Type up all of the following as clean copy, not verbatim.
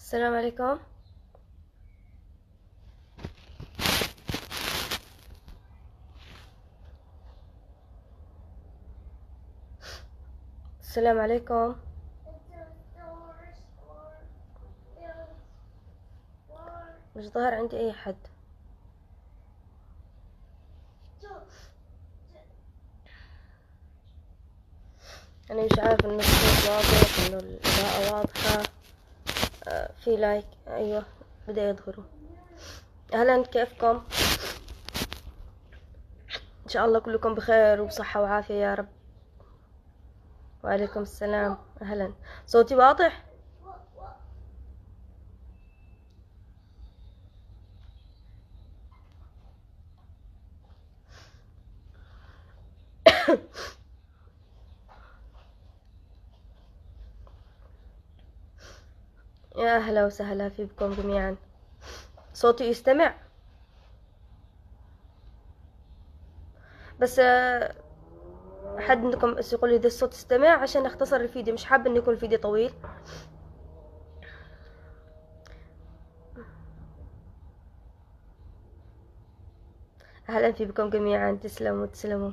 السلام عليكم. السلام عليكم. مش ظاهر عندي اي حد. انا مش عارف ان الصوت واضح، انه الاضاءة واضحة. في لايك، ايوه بدأ يظهروا. اهلا، كيفكم؟ ان شاء الله كلكم بخير وبصحة وعافية يا رب. وعليكم السلام، اهلا. صوتي واضح؟ يا اهلا وسهلا فيكم جميعا. صوتي يستمع؟ بس حد منكم بس يقول لي اذا الصوت استمع عشان اختصر الفيديو، مش حابة انه يكون الفيديو طويل. اهلا فيكم جميعا، تسلموا تسلموا.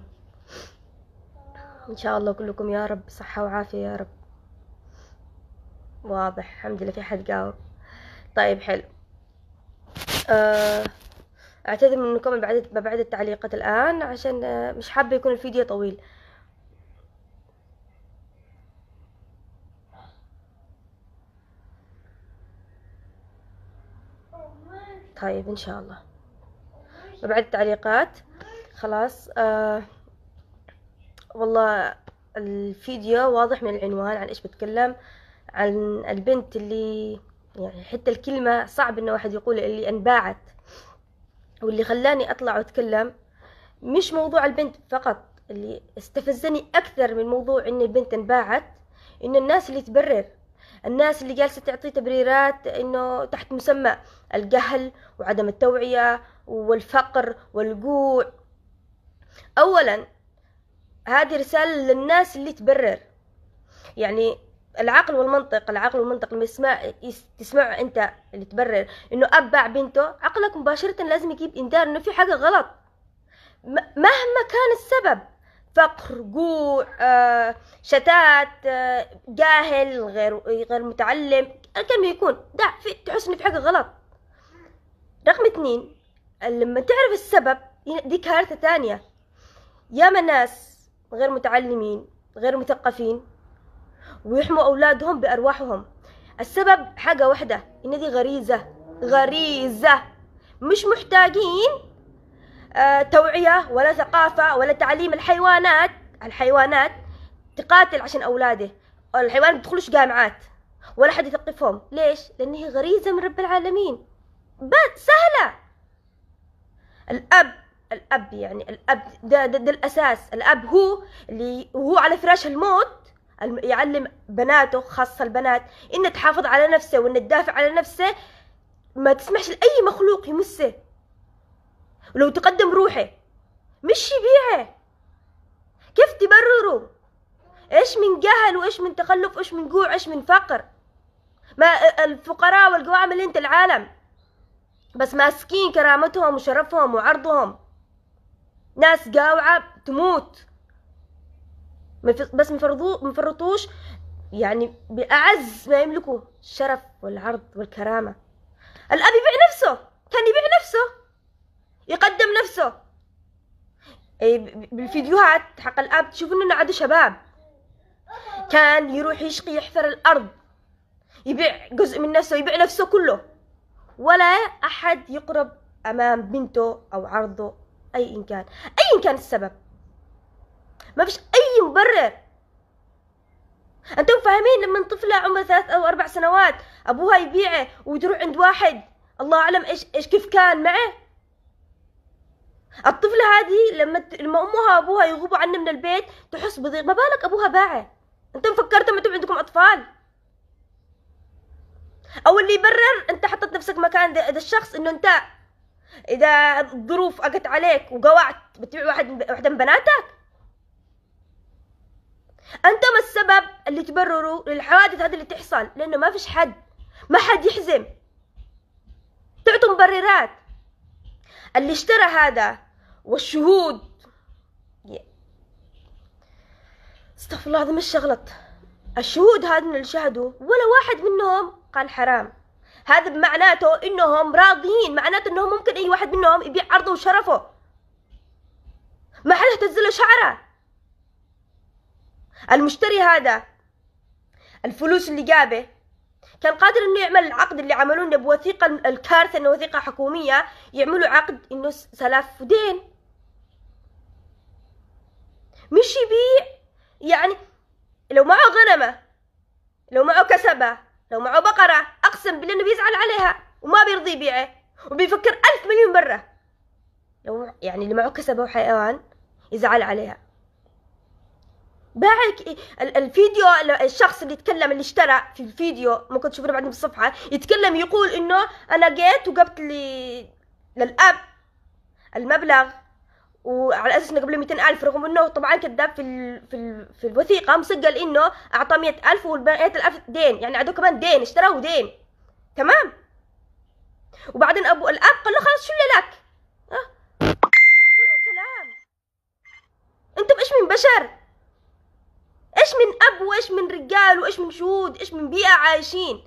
ان شاء الله كلكم يا رب صحة وعافية يا رب. واضح، الحمد لله في حد جاوب. طيب حلو. اعتذر منكم بعد التعليقات الان، عشان مش حابة يكون الفيديو طويل. طيب ان شاء الله بعد التعليقات خلاص. والله الفيديو واضح من العنوان عن ايش بتكلم. عن البنت اللي يعني حتى الكلمة صعب ان واحد يقول، اللي انباعت. واللي خلاني اطلع واتكلم مش موضوع البنت فقط، اللي استفزني اكثر من موضوع ان البنت انباعت، ان الناس اللي تبرر، الناس اللي جالسة تعطي تبريرات انه تحت مسمى الجهل وعدم التوعية والفقر والجوع. اولا هذه رسالة للناس اللي تبرر. يعني العقل والمنطق لما تسمع انت اللي تبرر انه اب باع بنته، عقلك مباشرة لازم يجيب انذار انه في حاجة غلط. مهما كان السبب، فقر، جوع، شتات، جاهل، غير متعلم، كم يكون تحس ان في حاجة غلط. رقم 2، لما تعرف السبب دي كارثة تانية. ياما ناس غير متعلمين غير مثقفين ويحموا أولادهم بأرواحهم. السبب حاجة واحدة، إن دي غريزة. مش محتاجين توعية ولا ثقافة ولا تعليم. الحيوانات تقاتل عشان أولاده. الحيوانات بتدخلش جامعات ولا حد يثقفهم. ليش؟ لأن هي غريزة من رب العالمين. بس سهلة. الأب يعني الأب ده الأساس. الأب هو اللي وهو على فراش الموت يعلم بناته، خاصة البنات، إن تحافظ على نفسه وإن تدافع على نفسه، ما تسمحش لأي مخلوق يمسه، ولو تقدم روحه مش يبيعه. كيف تبرروا؟ إيش من جهل وإيش من تخلف وإيش من جوع إيش من فقر؟ ما الفقراء والقوام اللي انت العالم بس ماسكين كرامتهم وشرفهم وعرضهم. ناس قاوعة تموت بس مفرطوش يعني بأعز ما يملكوا، الشرف والعرض والكرامة. الأب يبيع نفسه، كان يبيع نفسه، يقدم نفسه. بالفيديوهات حق الأب تشوفون إنه عاد شباب كان يروح يشقي يحفر الأرض، يبيع جزء من نفسه، يبيع نفسه كله، ولا أحد يقرب أمام بنته أو عرضه. أي كان السبب، ما فيش أي مبرر. أنتم فاهمين لما طفلة عمرها 3 أو 4 سنوات أبوها يبيعه وتروح عند واحد الله أعلم إيش كيف كان معه؟ الطفلة هذه لما أمها وأبوها يغيبوا عنه من البيت تحس بضيق، ما بالك أبوها باعه. أنتم فكرتم أنتم عندكم أطفال؟ أو اللي يبرر، أنت حطيت نفسك مكان ده الشخص، إنه أنت إذا الظروف أجت عليك وقوعت بتبيع واحدة من بناتك. أنتم السبب اللي تبرروا للحوادث هذه اللي تحصل، لأنه ما فيش حد ما حد يحزم، تعطوا مبررات. اللي اشترى هذا والشهود، استغفر الله العظيم، مش غلط. الشهود هذا اللي شهدوا ولا واحد منهم قال حرام. هذا بمعناته انهم راضيين، معناته انهم ممكن اي واحد منهم يبيع عرضه وشرفه، ما حد اهتز له شعره. المشتري هذا الفلوس اللي جابه كان قادر انه يعمل العقد اللي عملوه لنا بوثيقه، الكارثه انه وثيقه حكوميه، يعملوا عقد انه سلاف ودين، مش يبيع. يعني لو معه غنمه، لو معه كسبه، لو معه بقره، اقسم بالله انه بيزعل عليها وما بيرضي يبيعه وبيفكر 1000 مليون برا. لو يعني اللي معه كسبه وحيوان يزعل عليها. باعك الفيديو، الشخص اللي يتكلم اللي اشترى في الفيديو، ممكن تشوفونه بعدين بالصفحة، يتكلم يقول انه انا جيت وجبت للاب المبلغ وعلى اساس انه قبل 200,000، رغم انه طبعا كذاب في الوثيقة، مسجل انه اعطاه 100,000 والبقية 1000 دين، يعني عدو كمان دين، اشتراه دين. تمام. وبعدين ابو الاب قال له خلاص شو اللي لك؟ كل الكلام. انتم ايش من بشر؟ ايش من اب وايش من رجال وايش من شهود، ايش من بيئة عايشين؟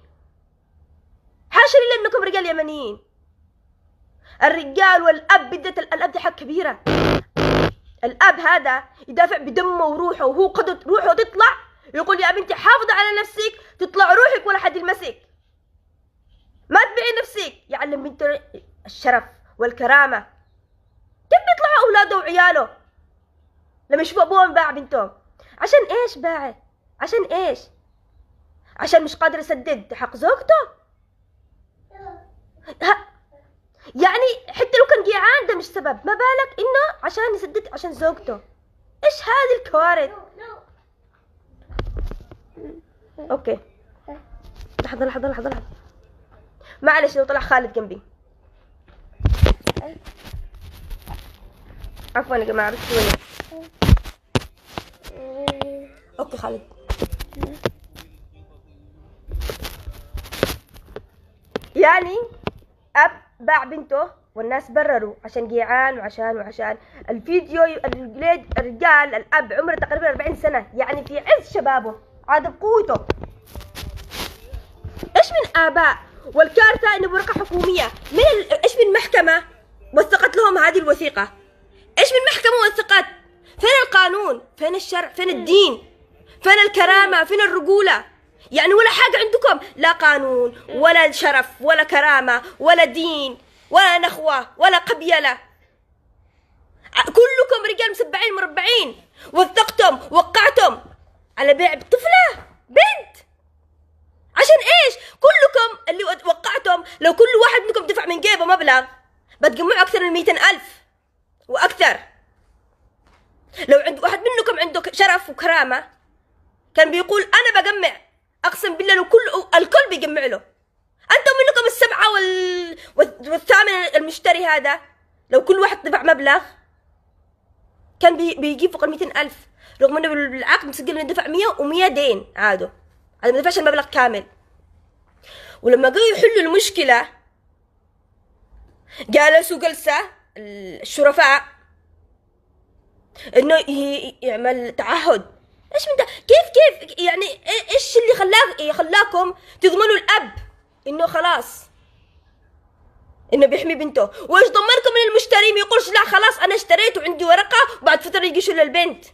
حاشا لله انكم رجال يمنيين. الرجال والاب، بدت الاب دي حاجة كبيرة. الاب هذا يدافع بدمه وروحه، وهو قد روحه تطلع يقول يا بنتي حافظي على نفسك، تطلع روحك ولا حد يلمسك، ما تبيعي نفسك. يعلم بنته الشرف والكرامة. كيف بيطلعوا اولاده وعياله لما يشوفوا ابوهم باع بنتهم؟ عشان ايش باعت؟ عشان ايش؟ عشان مش قادر يسدد حق زوجته؟ يعني حتى لو كان جيعان ده مش سبب، ما بالك انه عشان يسدد عشان زوجته؟ ايش هذه الكوارث؟ اوكي، لحظة معلش لو طلع خالد جنبي. عفوا يا جماعة بس شوية. اوكي خالد. يعني اب باع بنته والناس برروا عشان جيعان وعشان الفيديو. الرجال الاب عمره تقريبا 40 سنة، يعني في عز شبابه، عاد بقوته. ايش من اباء؟ والكارثة انه بورقة حكومية ايش من محكمة وثقت لهم هذه الوثيقة؟ ايش من محكمة وثقت؟ فين القانون؟ فين الشرع؟ فين الدين؟ فين الكرامة؟ فين الرجولة؟ يعني ولا حاجة عندكم، لا قانون ولا شرف ولا كرامة ولا دين ولا نخوة ولا قبيلة. كلكم رجال مسبعين مربعين، وثقتم وقعتم على بيع طفلة بنت. عشان ايش؟ كلكم اللي وقعتم، لو كل واحد منكم دفع من جيبه مبلغ بتجمعوا اكثر من 200,000 واكثر. لو عند واحد منكم عنده شرف وكرامة كان بيقول انا بجمع، اقسم بالله لو الكل بيجمع له. انتم منكم السبعة والثامن المشتري هذا، لو كل واحد دفع مبلغ كان بيجيب فوق 200,000، رغم انه بالعقد مسجل انه دفع 100 و100 دين عادوا، هذا ما دفعش المبلغ كامل. ولما قالوا يحلوا المشكلة جالسوا جلسة الشرفاء انه يعمل تعهد. ايش من ده؟ كيف يعني ايش اللي خلاكم تضمنوا الاب انه خلاص انه بيحمي بنته؟ وايش ضمنكم من المشتري ما يقولش لا خلاص انا اشتريت وعندي ورقة وبعد فترة يجيشوا للبنت؟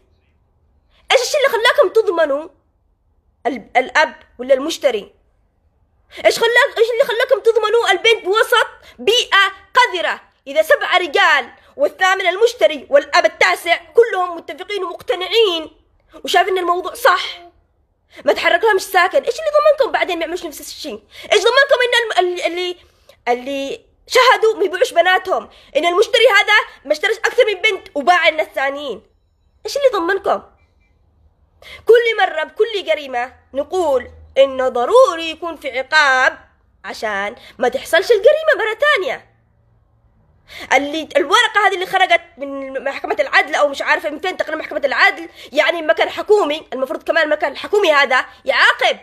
ايش الشيء اللي خلاكم تضمنوا الاب ولا المشتري؟ ايش اللي خلاكم تضمنوا البنت بوسط بيئة قذرة؟ اذا 7 رجال والثامن المشتري والاب التاسع كلهم متفقين ومقتنعين وشايفين الموضوع صح، ما تحرك لها مش ساكن، ايش اللي ضمنكم بعدين ما يعملوش نفس الشيء؟ ايش ضمنكم ان اللي شهدوا ما يبيعوش بناتهم، ان المشتري هذا ما اشتريش اكثر من بنت وباع الناس الثانيين؟ ايش اللي ضمنكم؟ كل مرة بكل جريمة نقول انه ضروري يكون في عقاب عشان ما تحصلش الجريمة مرة ثانية. الورقة هذه اللي خرجت من محكمة العدل او مش عارفة من فين تقريبا محكمة العدل، يعني مكان حكومي، المفروض كمان المكان الحكومي هذا يعاقب.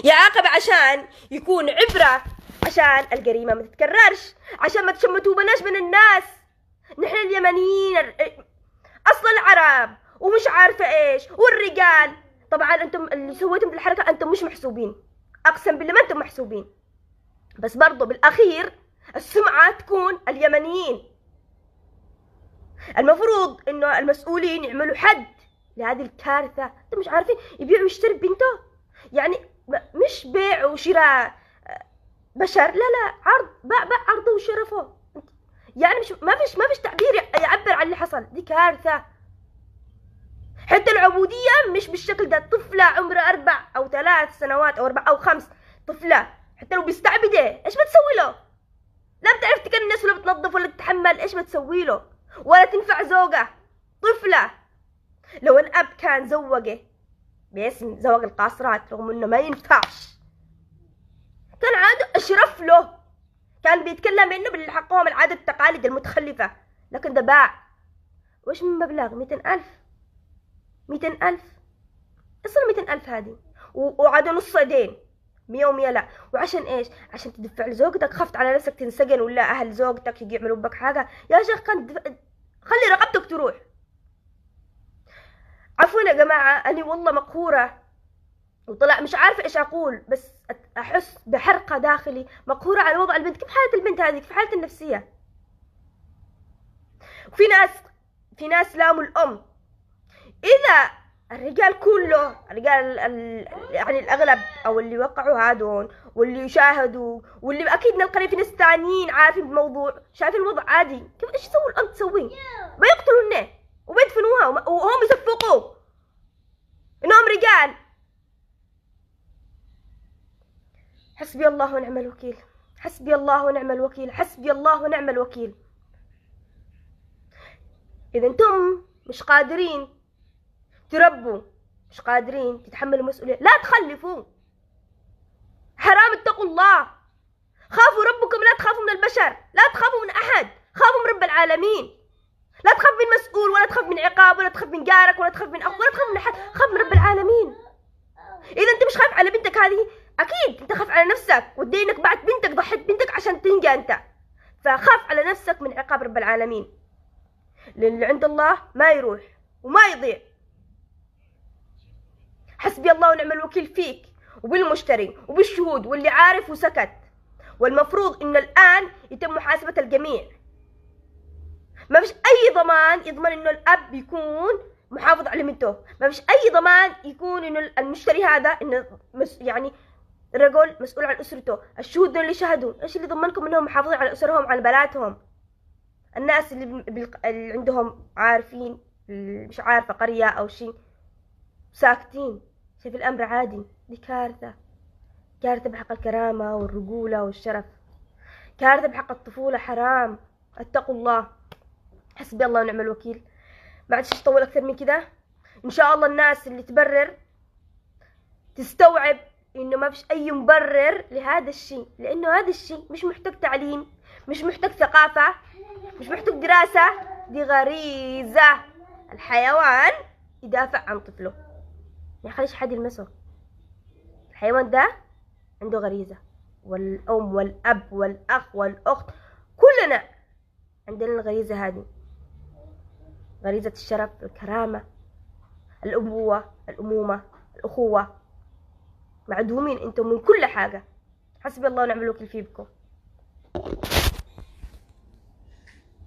يعاقب عشان يكون عبرة، عشان الجريمة ما تتكررش، عشان ما تشمتوبناش من الناس. نحن اليمنيين أصل العرب ومش عارفة إيش والرجال. طبعا أنتم اللي سويتم في الحركة أنتم مش محسوبين، أقسم بالله ما أنتم محسوبين. بس برضو بالأخير السمعة تكون اليمنيين. المفروض إنه المسؤولين يعملوا حد لهذه الكارثة. أنتم مش عارفين يبيع ويشتري بنته؟ يعني مش بيع وشراء بشر، لا عرض، باع عرضه وشرفه. يعني مش ما فيش تعبير يعبر عن اللي حصل. دي كارثة. حتى العبودية مش بالشكل ده. طفلة عمرها 4 أو 3 سنوات أو 4 أو 5، طفلة حتى لو بيستعبده ايش بتسوي له؟ لا بتعرف تكنس ولا بتنظف ولا تتحمل، ايش بتسوي له؟ ولا تنفع زوجة. طفلة. لو الأب كان زوجه باسم زواج القاصرات رغم انه ما ينفعش، كان عاد اشرف له، كان بيتكلم انه بالحقهم العادة التقاليد المتخلفة. لكن ده باع. وش من مبلغ 200,000 اصلا 200,000 هذه، وعاد نص دين 100 و100. لا وعشان ايش؟ عشان تدفع لزوجتك. خفت على نفسك تنسجن ولا اهل زوجتك يجي يعملوا بك حاجة؟ يا شيخ كان خلي رقبتك تروح. عفوا يا جماعة، أنا والله مقهورة وطلع مش عارفة إيش أقول، بس أحس بحرقة داخلي، مقهورة على وضع البنت. كيف حالة البنت هذه؟ كيف حالتها النفسية؟ في ناس لاموا الأم. إذا الرجال كله، الرجال يعني الأغلب أو اللي وقعوا هادون واللي يشاهدوا واللي أكيد نلقى في ناس ثانيين عارفين بالموضوع، شايفين الوضع عادي. كيف إيش يسوي الأم تسويه؟ بيقتلوا وبيدفنوها وهم يصفقوا إنهم رجال. حسبي الله ونعم الوكيل، حسبي الله ونعم الوكيل، حسبي الله ونعم الوكيل. إذا أنتم مش قادرين تربوا، مش قادرين تتحملوا مسؤولية، لا تخلفوا. حرام، اتقوا الله. خافوا ربكم، لا تخافوا من البشر، لا تخافوا من أحد، خافوا من رب العالمين. لا تخاف من مسؤول، ولا تخاف من عقاب، ولا تخاف من جارك، ولا تخاف من أخ، ولا تخاف من أحد. خاف من رب العالمين. إذا أنت مش خايف على بنتك هذه، أكيد أنت خاف على نفسك، ودينك بعد بنتك، ضحيت بنتك عشان تنجى أنت. فخاف على نفسك من عقاب رب العالمين، لأن اللي عند الله ما يروح وما يضيع. حسبي الله ونعم الوكيل فيك وبالمشتري وبالشهود واللي عارف وسكت. والمفروض إنه الآن يتم محاسبة الجميع. ما فيش أي ضمان يضمن إنه الأب يكون محافظ على بنته، ما فيش أي ضمان يكون إنه المشتري هذا إنه يعني رجل مسؤول عن أسرته. الشهود اللي شهدوا، إيش اللي ضمنكم إنهم محافظين على أسرهم، على بناتهم؟ الناس اللي عندهم عارفين، مش عارفة قرية أو شيء، ساكتين، شايف الأمر عادي. دي كارثة، كارثة بحق الكرامة والرجولة والشرف، كارثة بحق الطفولة. حرام، اتقوا الله. حسبي الله ونعم الوكيل. ما عادش اطول اكثر من كده. ان شاء الله الناس اللي تبرر تستوعب انه ما فيش اي مبرر لهذا الشيء، لانه هذا الشيء مش محتاج تعليم، مش محتاج ثقافة، مش محتاج دراسة. دي غريزة. الحيوان يدافع عن طفله، ما يخليش حد يلمسه. الحيوان ده عنده غريزة، والأم والأب والأخ والأخت كلنا عندنا الغريزة هذه، غريزة الشرف، الكرامة، الأبوة، الأمومة، الأخوة. معدومين أنتم من كل حاجة. حسبي الله ونعم الوكيل فيكم.